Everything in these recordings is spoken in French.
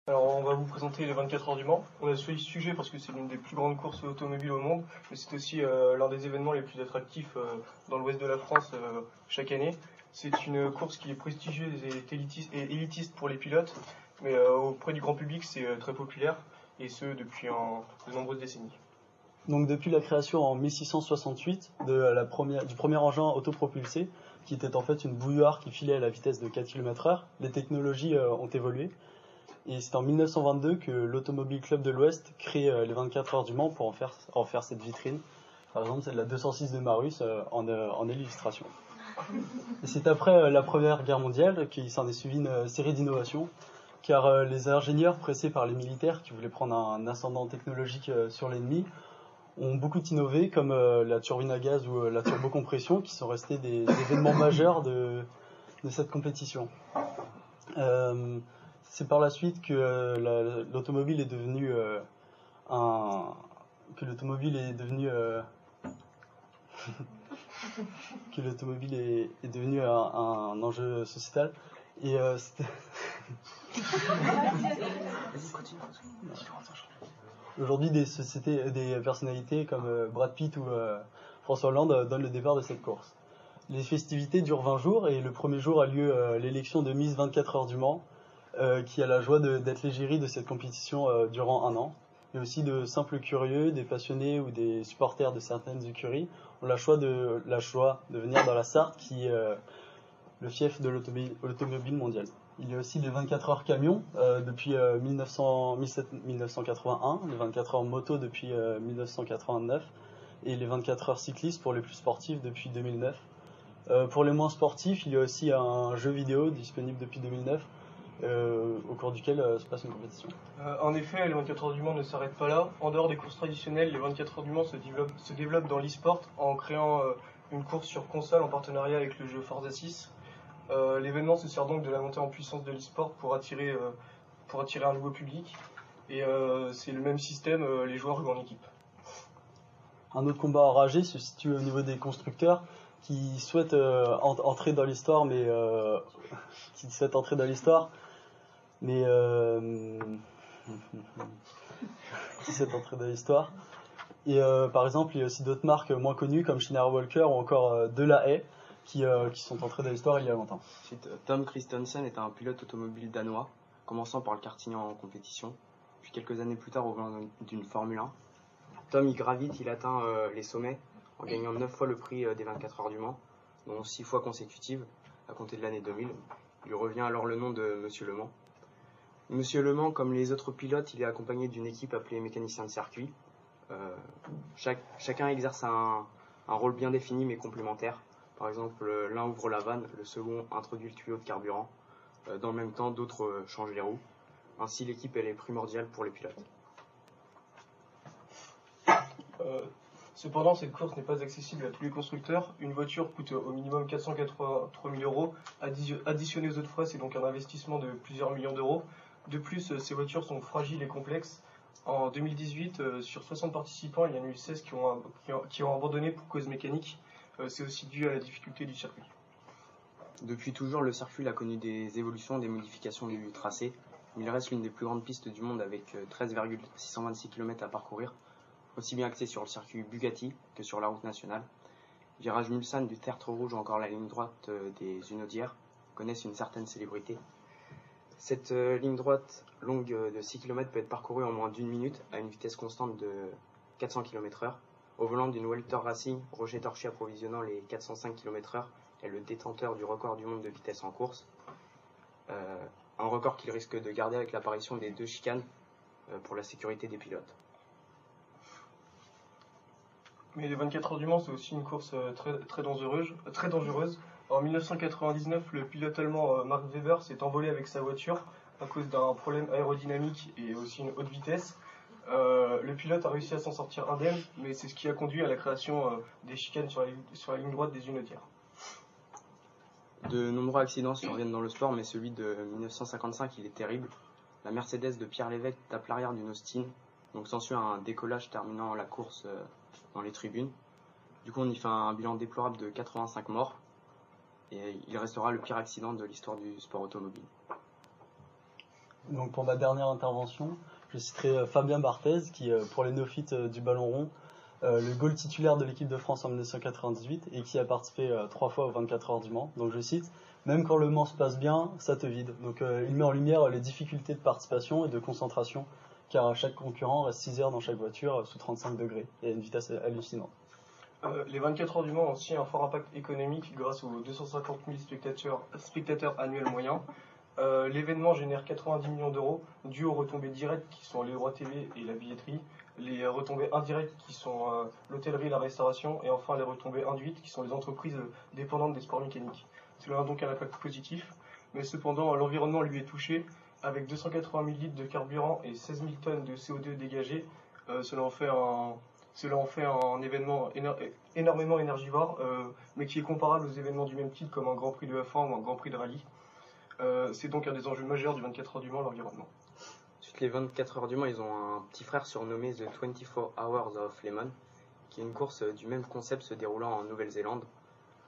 Alors on va vous présenter les 24 heures du Mans. On a choisi ce sujet parce que c'est l'une des plus grandes courses automobiles au monde, mais c'est aussi l'un des événements les plus attractifs dans l'ouest de la France chaque année. C'est une course qui est prestigieuse et élitiste pour les pilotes, mais auprès du grand public c'est très populaire, et ce depuis de nombreuses décennies. Donc depuis la création en 1668 du premier engin autopropulsé, qui était en fait une bouilloire qui filait à la vitesse de 4 km/h, les technologies ont évolué. Et c'est en 1922 que l'Automobile Club de l'Ouest crée les 24 heures du Mans pour en faire cette vitrine. Par exemple, c'est la 206 de Marus en illustration. Et c'est après la Première Guerre mondiale qu'il s'en est suivi une série d'innovations, car les ingénieurs pressés par les militaires qui voulaient prendre un ascendant technologique sur l'ennemi ont beaucoup innové, comme la turbine à gaz ou la turbocompression, qui sont restés des événements majeurs de cette compétition. C'est par la suite que l'automobile est devenue un enjeu sociétal. Et aujourd'hui, des personnalités comme Brad Pitt ou François Hollande donnent le départ de cette course. Les festivités durent 20 jours et le premier jour a lieu l'élection de Miss 24 heures du Mans, qui a la joie d'être l'égérie de cette compétition durant un an. Et aussi de simples curieux, des passionnés ou des supporters de certaines écuries ont la choix de venir dans la Sarthe, qui est le fief de l'automobile mondiale. Il y a aussi les 24 heures camions depuis 1981, les 24 heures moto depuis 1989 et les 24 heures cyclistes pour les plus sportifs depuis 2009. Pour les moins sportifs, il y a aussi un jeu vidéo disponible depuis 2009 au cours duquel se passe une compétition. En effet, les 24 heures du Mans ne s'arrêtent pas là. En dehors des courses traditionnelles, les 24 heures du Mans se développent dans l'e-sport en créant une course sur console en partenariat avec le jeu Forza 6. L'événement se sert donc de la montée en puissance de l'e-sport pour attirer un nouveau public. Et c'est le même système, les joueurs jouent en équipe. Un autre combat enragé se situe au niveau des constructeurs qui souhaitent entrer dans l'histoire, mais Et par exemple, il y a aussi d'autres marques moins connues comme Schneider Walker ou encore Delahaye qui sont entrées dans l'histoire il y a longtemps. Tom Kristensen est un pilote automobile danois, commençant par le karting en compétition, puis quelques années plus tard au volant d'une Formule 1. Tom y gravite, il atteint les sommets en gagnant 9 fois le prix des 24 heures du Mans, dont 6 fois consécutives à compter de l'année 2000. Il revient alors le nom de Monsieur Le Mans. Monsieur Le Mans, comme les autres pilotes, il est accompagné d'une équipe appelée mécanicien de circuit. Chacun exerce un rôle bien défini mais complémentaire. Par exemple, l'un ouvre la vanne, le second introduit le tuyau de carburant. Dans le même temps, d'autres changent les roues. Ainsi, l'équipe elle est primordiale pour les pilotes. Cependant, cette course n'est pas accessible à tous les constructeurs. Une voiture coûte au minimum 483 000 euros. Additionné aux autres frais, c'est donc un investissement de plusieurs millions d'euros. De plus, ces voitures sont fragiles et complexes. En 2018, sur 60 participants, il y en a eu 16 qui ont abandonné pour cause mécanique. C'est aussi dû à la difficulté du circuit. Depuis toujours, le circuit a connu des évolutions, des modifications du tracé. Il reste l'une des plus grandes pistes du monde avec 13,626 km à parcourir, aussi bien axé sur le circuit Bugatti que sur la route nationale. Virage Mulsanne du Tertre Rouge ou encore la ligne droite des Hunaudières connaissent une certaine célébrité. Cette ligne droite longue de 6 km peut être parcourue en moins d'une minute à une vitesse constante de 400 km/h. Au volant d'une Walter Racing, Roger Torchi approvisionnant les 405 km/h est le détenteur du record du monde de vitesse en course. Un record qu'il risque de garder avec l'apparition des 2 chicanes pour la sécurité des pilotes. Mais les 24 heures du Mans, c'est aussi une course très dangereuse. En 1999, le pilote allemand Mark Webber s'est envolé avec sa voiture à cause d'un problème aérodynamique et aussi une haute vitesse. Le pilote a réussi à s'en sortir indemne, mais c'est ce qui a conduit à la création des chicanes sur la ligne droite des Hunaudières. De nombreux accidents surviennent dans le sport, mais celui de 1955, il est terrible. La Mercedes de Pierre Lévesque tape l'arrière d'une Austin, donc s'ensuit un décollage terminant la course dans les tribunes. Du coup, on y fait un bilan déplorable de 85 morts, et il restera le pire accident de l'histoire du sport automobile. Donc pour ma dernière intervention, je citerai Fabien Barthez, qui pour les néophytes du ballon rond, le goal titulaire de l'équipe de France en 1998 et qui a participé 3 fois aux 24 heures du Mans. Donc je cite, même quand le Mans se passe bien, ça te vide. Donc il met en lumière les difficultés de participation et de concentration, car chaque concurrent reste 6 heures dans chaque voiture sous 35 degrés et à une vitesse hallucinante. Les 24 heures du Mans ont aussi un fort impact économique grâce aux 250 000 spectateurs annuels moyens. L'événement génère 90 millions d'euros dus aux retombées directes qui sont les droits TV et la billetterie, les retombées indirectes qui sont l'hôtellerie et la restauration, et enfin les retombées induites qui sont les entreprises dépendantes des sports mécaniques. Cela a donc un impact positif, mais cependant l'environnement lui est touché avec 280 000 litres de carburant et 16 000 tonnes de CO2 dégagées. Cela en fait un événement énormément énergivore, mais qui est comparable aux événements du même type comme un Grand Prix de F1 ou un Grand Prix de rallye. C'est donc un des enjeux majeurs du 24 heures du Mans, l'environnement. Ensuite, les 24 heures du Mans, ils ont un petit frère surnommé The 24 Hours of Le Mans, qui est une course du même concept se déroulant en Nouvelle-Zélande.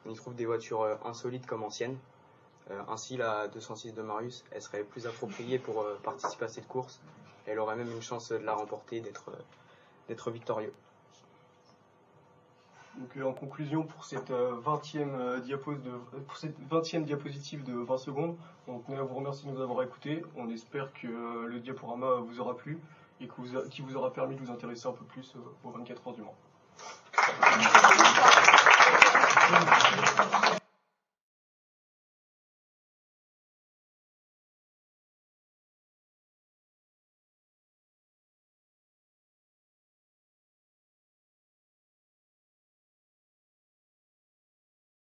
On y trouve des voitures insolites comme anciennes. Ainsi, la 206 de Marius, elle serait plus appropriée pour participer à cette course. Elle aurait même une chance de la remporter, d'être victorieux. Donc, en conclusion, pour cette 20e diapositive de 20 secondes, on tenait à vous remercier de nous avoir écoutés. On espère que le diaporama vous aura plu et qui vous aura permis de vous intéresser un peu plus aux 24 heures du Mans.